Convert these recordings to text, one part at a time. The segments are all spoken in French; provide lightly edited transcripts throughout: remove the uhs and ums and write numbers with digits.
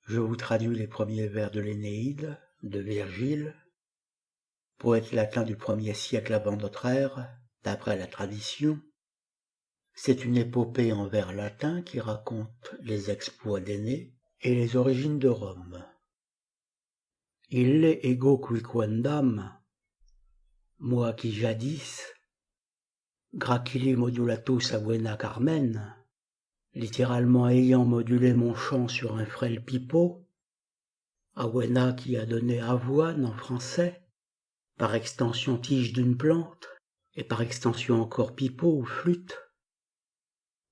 Je vous traduis les premiers vers de l'Énéide, de Virgile, poète latin du 1er siècle avant notre ère, d'après la tradition. C'est une épopée en vers latins qui raconte les exploits d'Énée et les origines de Rome. Ille ego quiquendam, moi qui jadis, gracili modulatus abuena Carmen, littéralement ayant modulé mon chant sur un frêle pipeau, abuena qui a donné avoine en français, par extension tige d'une plante, et par extension encore pipeau ou flûte.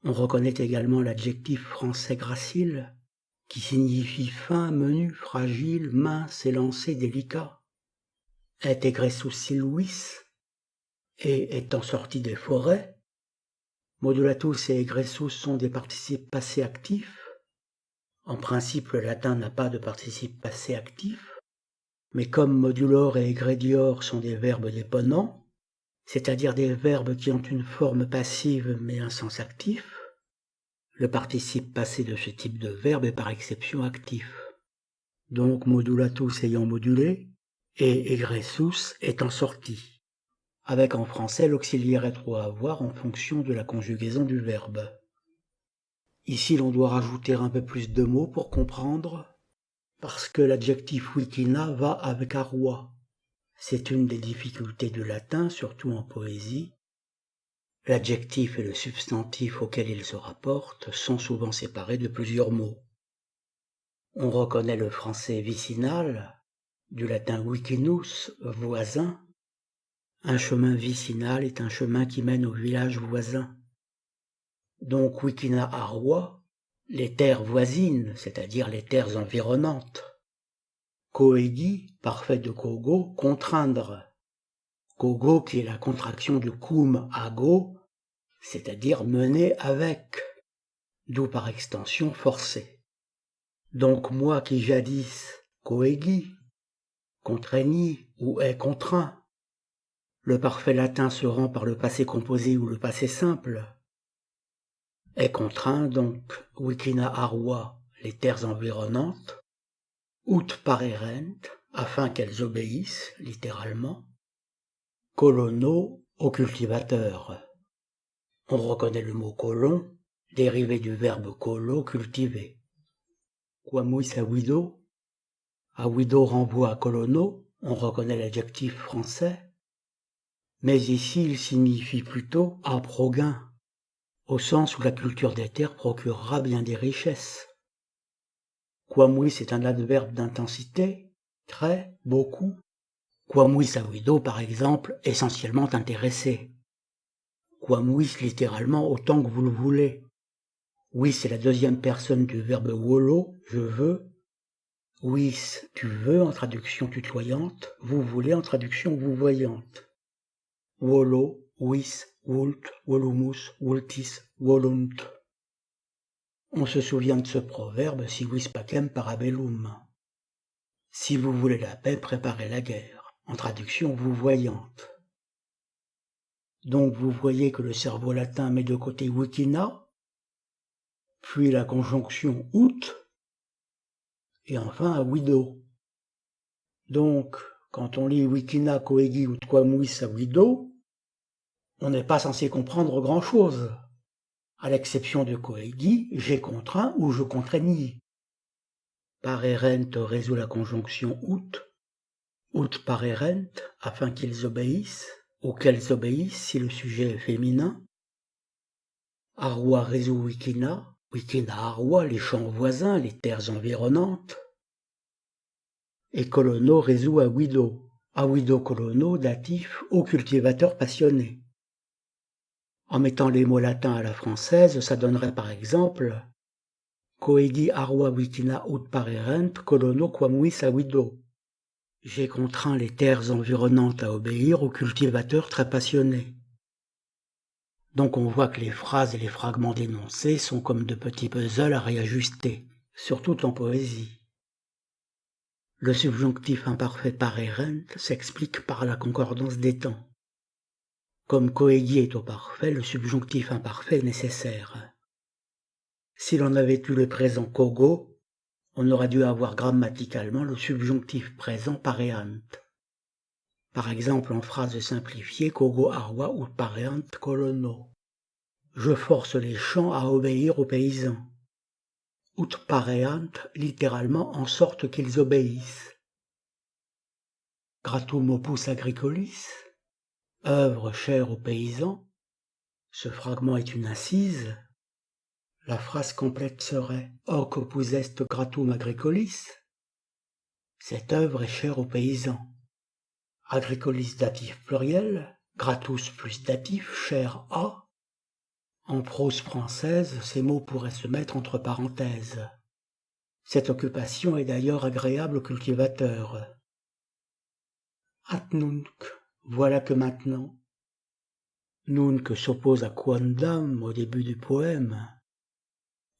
On reconnaît également l'adjectif français gracile, qui signifie fin, menu, fragile, mince, élancé, délicat. Et egressus siluis, et étant sorti des forêts. Modulatus et egressus sont des participes passés actifs. En principe, le latin n'a pas de participe passé actif, mais comme modulor et egredior sont des verbes déponents, c'est-à-dire des verbes qui ont une forme passive mais un sens actif, le participe passé de ce type de verbe est par exception actif. Donc modulatus ayant modulé et egressus étant sorti, avec en français l'auxiliaire être avoir en fonction de la conjugaison du verbe. Ici l'on doit rajouter un peu plus de mots pour comprendre, parce que l'adjectif wikina va avec aroi. C'est une des difficultés du latin, surtout en poésie. L'adjectif et le substantif auquel il se rapporte sont souvent séparés de plusieurs mots. On reconnaît le français vicinal, du latin vicinus, voisin. Un chemin vicinal est un chemin qui mène au village voisin. Donc wikina aroi, les terres voisines, c'est-à-dire les terres environnantes. Coegi, parfait de kogo, contraindre. Kogo qui est la contraction de cum ago, c'est-à-dire mener avec, d'où par extension forcer. Donc moi qui jadis coegi, contraigni ou est contraint. Le parfait latin se rend par le passé composé ou le passé simple. Est contraint donc wikina aroi, les terres environnantes, ut parerent, afin qu'elles obéissent, littéralement, colono au cultivateur. On reconnaît le mot colon, dérivé du verbe colo, cultiver. Quamuis avido renvoie à colono, on reconnaît l'adjectif français, mais ici il signifie plutôt aprogain, au sens où la culture des terres procurera bien des richesses. Quamuis est un adverbe d'intensité, très, beaucoup. Quamuis avido, par exemple, essentiellement intéressé. Quamuis, littéralement, autant que vous le voulez. Oui, c'est la deuxième personne du verbe volo, je veux. Vis, tu veux, en traduction tutoyante. Vous voulez, en traduction vouvoyante. Volo, vis, vult, volumus, vultis, volunt. On se souvient de ce proverbe, si vis pacem parabellum. Si vous voulez la paix, préparez la guerre. En traduction vouvoyante. Donc vous voyez que le cerveau latin met de côté wikina, puis la conjonction ut, et enfin avido. Donc, quand on lit wikina coegi ut quamuis avido, on n'est pas censé comprendre grand-chose, à l'exception de coegi, j'ai contraint ou je contraignis. Parerent résout la conjonction ut parerent, afin qu'ils obéissent, ou qu'elles obéissent si le sujet est féminin. Aroi résout wikina aroi, les champs voisins, les terres environnantes. Et colono résout avido colono, datif, au cultivateur passionné. En mettant les mots latins à la française, ça donnerait par exemple coegi aroi wikina ut parerent colono quamuis avido. J'ai contraint les terres environnantes à obéir au cultivateur très passionné. Donc on voit que les phrases et les fragments d'énoncés sont comme de petits puzzles à réajuster, surtout en poésie. Le subjonctif imparfait parerent s'explique par la concordance des temps. Comme coegi est au parfait, le subjonctif imparfait est nécessaire. Si l'on avait eu le présent kogo, on aurait dû avoir grammaticalement le subjonctif présent pareant. Par exemple en phrase simplifiée, kogo arwa ou pareant colono. Je force les champs à obéir aux paysans. Ut pareant, littéralement en sorte qu'ils obéissent. Gratum opus agricolis, œuvre chère aux paysans. Ce fragment est une incise. La phrase complète serait hoc opus est gratum agricolis. Cette œuvre est chère aux paysans. Agricolis datif pluriel, gratus plus datif, cher à. En prose française, ces mots pourraient se mettre entre parenthèses. Cette occupation est d'ailleurs agréable aux cultivateurs. At nunc, voilà que maintenant. Nunc s'oppose à quondam au début du poème.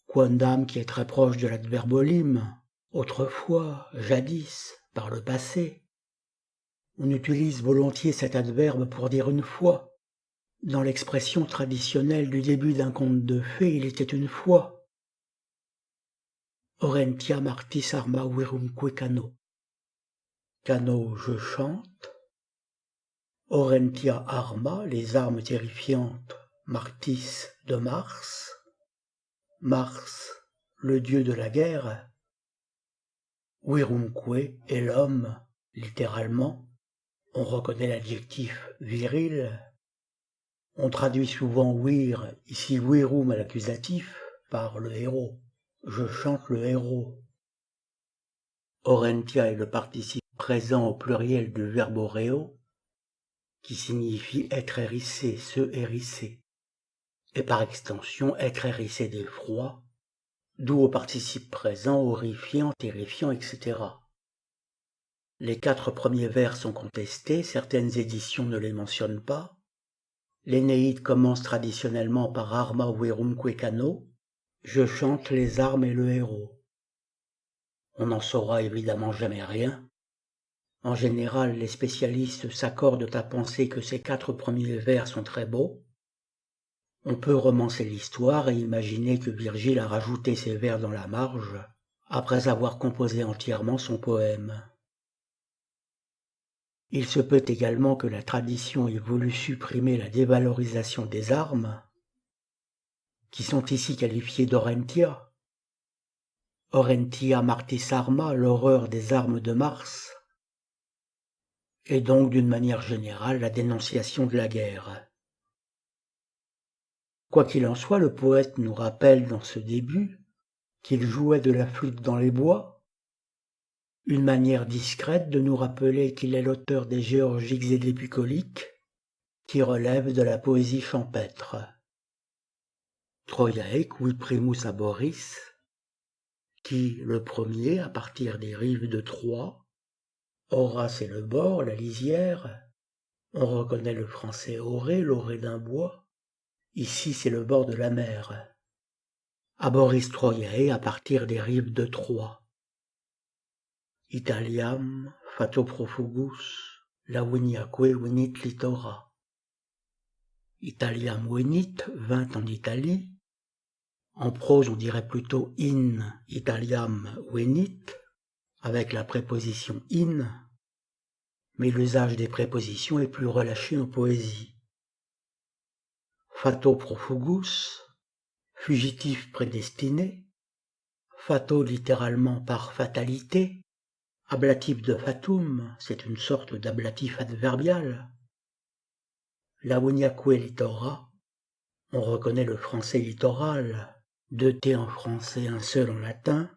Quondam qui est très proche de l'adverbolim, autrefois, jadis, par le passé. On utilise volontiers cet adverbe pour dire une fois. Dans l'expression traditionnelle du début d'un conte de fées, il était une fois. Orentia martis arma virumque cano. Cano, je chante. Orentia arma, les armes terrifiantes. Martis, de Mars. Mars, le dieu de la guerre. Virumque est l'homme, littéralement. On reconnaît l'adjectif viril. On traduit souvent vir, ici virum à l'accusatif, par le héros. Je chante le héros. Orentia est le participe présent au pluriel du verbe oreo, qui signifie être hérissé, se hérisser, et par extension être hérissé d'effroi, d'où au participe présent horrifiant, terrifiant, etc. Les 4 premiers vers sont contestés, certaines éditions ne les mentionnent pas. L'Énéide commence traditionnellement par Arma virumque cano, je chante les armes et le héros. On n'en saura évidemment jamais rien. En général, les spécialistes s'accordent à penser que ces 4 premiers vers sont très beaux. On peut romancer l'histoire et imaginer que Virgile a rajouté ces vers dans la marge, après avoir composé entièrement son poème. Il se peut également que la tradition ait voulu supprimer la dévalorisation des armes, qui sont ici qualifiées d'orentia. Orentia martis arma, l'horreur des armes de Mars, et donc d'une manière générale la dénonciation de la guerre. Quoi qu'il en soit, le poète nous rappelle dans ce début qu'il jouait de la flûte dans les bois, une manière discrète de nous rappeler qu'il est l'auteur des géorgiques et des bucoliques, qui relèvent de la poésie champêtre. Troiae qui primus aboris, qui, le premier, à partir des rives de Troie, Ora c'est le bord, la lisière, on reconnaît le français oré, l'oré d'un bois, ici c'est le bord de la mer. Aboris Troiae à partir des rives de Troie. Italiam, fato profugus, laviniaque venit litora. Italiam venit, vint en Italie. En prose, on dirait plutôt in Italiam venit, avec la préposition in, mais l'usage des prépositions est plus relâché en poésie. Fato profugus, fugitif prédestiné. Fato littéralement par fatalité. Ablatif de fatum, c'est une sorte d'ablatif adverbial. Laviniaque litora, on reconnaît le français littoral, 2 T en français, un seul en latin,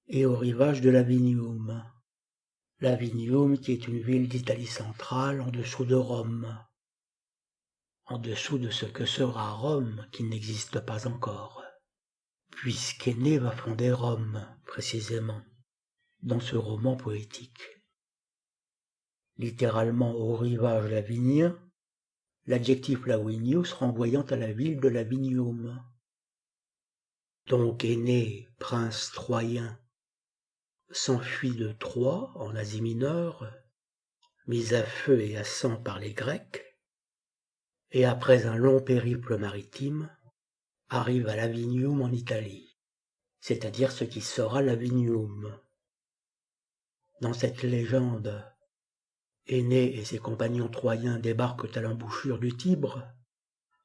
et au rivage de Lavinium. Lavinium qui est une ville d'Italie centrale en dessous de Rome. En dessous de ce que sera Rome qui n'existe pas encore. Puisqu'Énée va fonder Rome, précisément, dans ce roman poétique. Littéralement au rivage lavinien, l'adjectif lavinius renvoyant à la ville de Lavinium. Donc Énée, prince troyen, s'enfuit de Troie en Asie mineure, mis à feu et à sang par les Grecs, et après un long périple maritime, arrive à Lavinium en Italie. c'est-à-dire ce qui sera l'Avinium. Dans cette légende, Énée et ses compagnons troyens débarquent à l'embouchure du Tibre,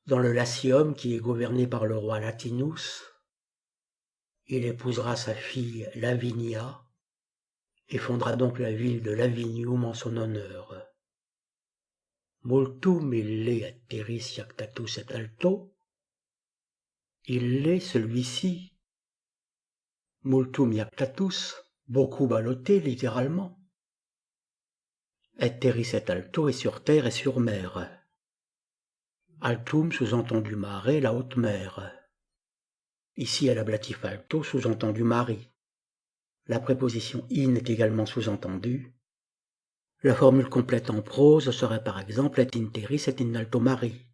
dans le Latium qui est gouverné par le roi Latinus. Il épousera sa fille Lavinia et fondera donc la ville de Lavinium en son honneur. Multum ille atteris iactatus et alto. Il l'est celui-ci. Multum iactatus, beaucoup ballotté littéralement. Et terris et alto est sur terre et sur mer. Altum sous-entendu mare, la haute mer. Ici à l'ablatif alto sous-entendu mari. La préposition in est également sous-entendue. La formule complète en prose serait par exemple et in terris et in alto mari.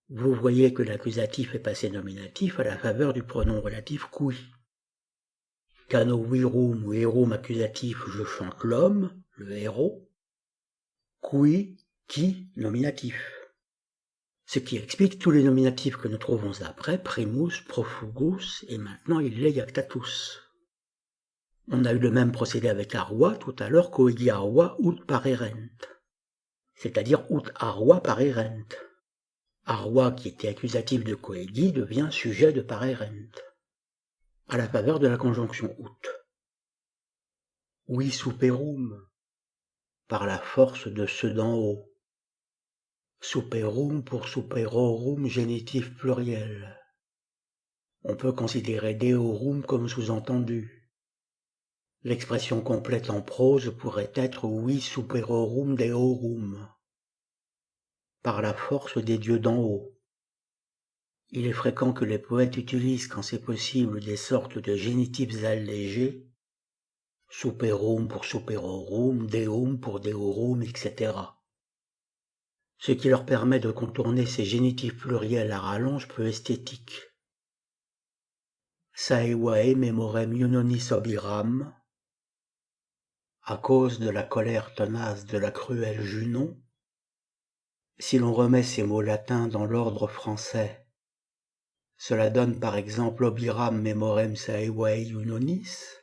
Vous voyez que l'accusatif est passé nominatif à la faveur du pronom relatif qui. Cano virum ou erum accusatif, je chante l'homme, le héros. Qui, nominatif. Ce qui explique tous les nominatifs que nous trouvons après, primus, profugus, et maintenant ille iactatus. On a eu le même procédé avec arwa tout à l'heure qu'oigi arwa ut parerent, c'est-à-dire ut arwa parerent. Arwa, qui était accusatif de coegi, devient sujet de parerent, à la faveur de la conjonction ut. Oui superum, par la force de ceux d'en haut. Superum pour superorum, génitif pluriel. On peut considérer deorum comme sous-entendu. L'expression complète en prose pourrait être oui superorum deorum, par la force des dieux d'en haut. Il est fréquent que les poètes utilisent quand c'est possible des sortes de génitifs allégés, superum pour superorum, deum pour deorum, etc. Ce qui leur permet de contourner ces génitifs pluriels à rallonge peu esthétiques. Saevae memorem iunonis obiram, à cause de la colère tenace de la cruelle Junon. Si l'on remet ces mots latins dans l'ordre français, cela donne par exemple obiram memorem saevae iunonis.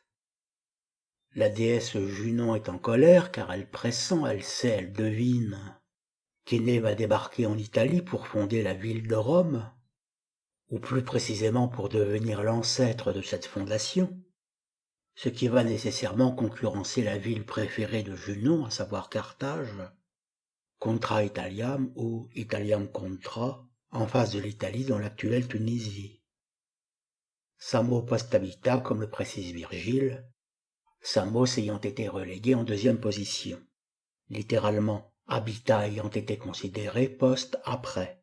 La déesse Junon est en colère car elle pressent, elle sait, elle devine qu'Énée va débarquer en Italie pour fonder la ville de Rome, ou plus précisément pour devenir l'ancêtre de cette fondation, ce qui va nécessairement concurrencer la ville préférée de Junon, à savoir Carthage, contra Italiam ou Italiam contra, en face de l'Italie dans l'actuelle Tunisie. Samos post habita, comme le précise Virgile, Samos ayant été relégué en deuxième position, littéralement habitat ayant été considéré post après.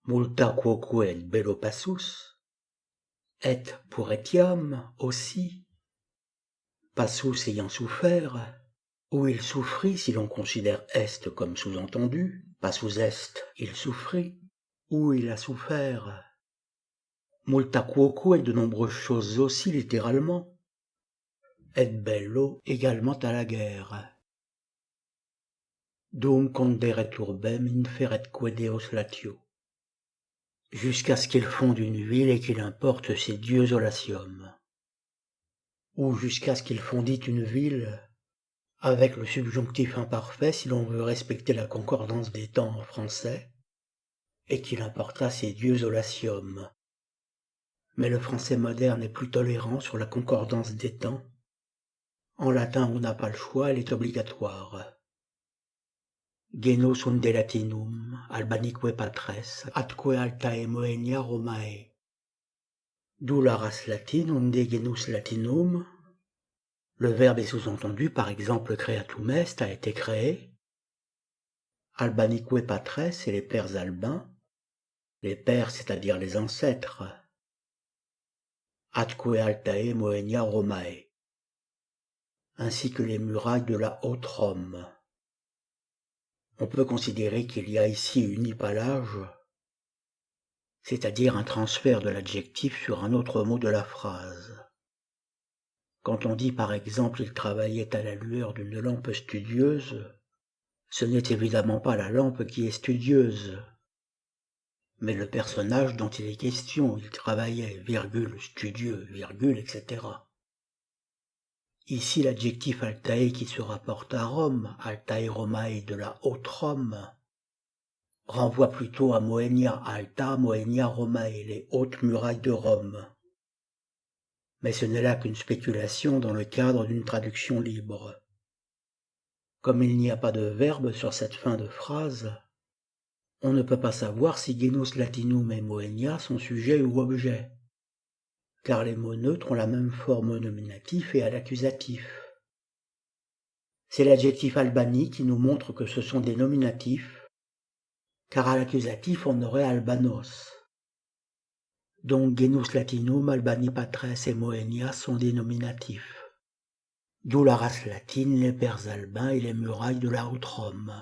Multa quoque et bello passus, et pour etiam aussi, passus ayant souffert, ou il souffrit si l'on considère est comme sous-entendu, passus est, il souffrit, ou il a souffert. Multa quoque est de nombreuses choses aussi littéralement, et bello également à la guerre. Dum conderet urbem inferetque deos latio. Jusqu'à ce qu'il fonde une ville et qu'il importe ses dieux au Latium. Ou jusqu'à ce qu'il fondit une ville, avec le subjonctif imparfait si l'on veut respecter la concordance des temps en français, et qu'il importa ses dieux au Latium. Mais le français moderne est plus tolérant sur la concordance des temps. En latin, on n'a pas le choix, elle est obligatoire. Genus unde latinum, albanique patres, atque altae moenia Romae. D'où la race latine, unde genus latinum. Le verbe est sous-entendu, par exemple creatum est, a été créé. Albanique patres et les pères albins, les pères c'est-à-dire les ancêtres. Atque altae moenia Romae, ainsi que les murailles de la haute Rome. On peut considérer qu'il y a ici une hypallage, c'est-à-dire un transfert de l'adjectif sur un autre mot de la phrase. Quand on dit par exemple « il travaillait à la lueur d'une lampe studieuse », ce n'est évidemment pas la lampe qui est studieuse, mais le personnage dont il est question, il travaillait, virgule, studieux, virgule, etc. Ici l'adjectif altae qui se rapporte à Rome, altae Romae de la haute Rome, renvoie plutôt à Moenia, alta Moenia Romae, les hautes murailles de Rome. Mais ce n'est là qu'une spéculation dans le cadre d'une traduction libre. Comme il n'y a pas de verbe sur cette fin de phrase, on ne peut pas savoir si genus latinum et Moenia sont sujet ou objet, car les mots neutres ont la même forme au nominatif et à l'accusatif. C'est l'adjectif Albani qui nous montre que ce sont des nominatifs, car à l'accusatif on aurait Albanos. Donc genus latinum, Albani patres et Moenia sont des nominatifs. D'où la race latine, les pères albins et les murailles de la haute Rome.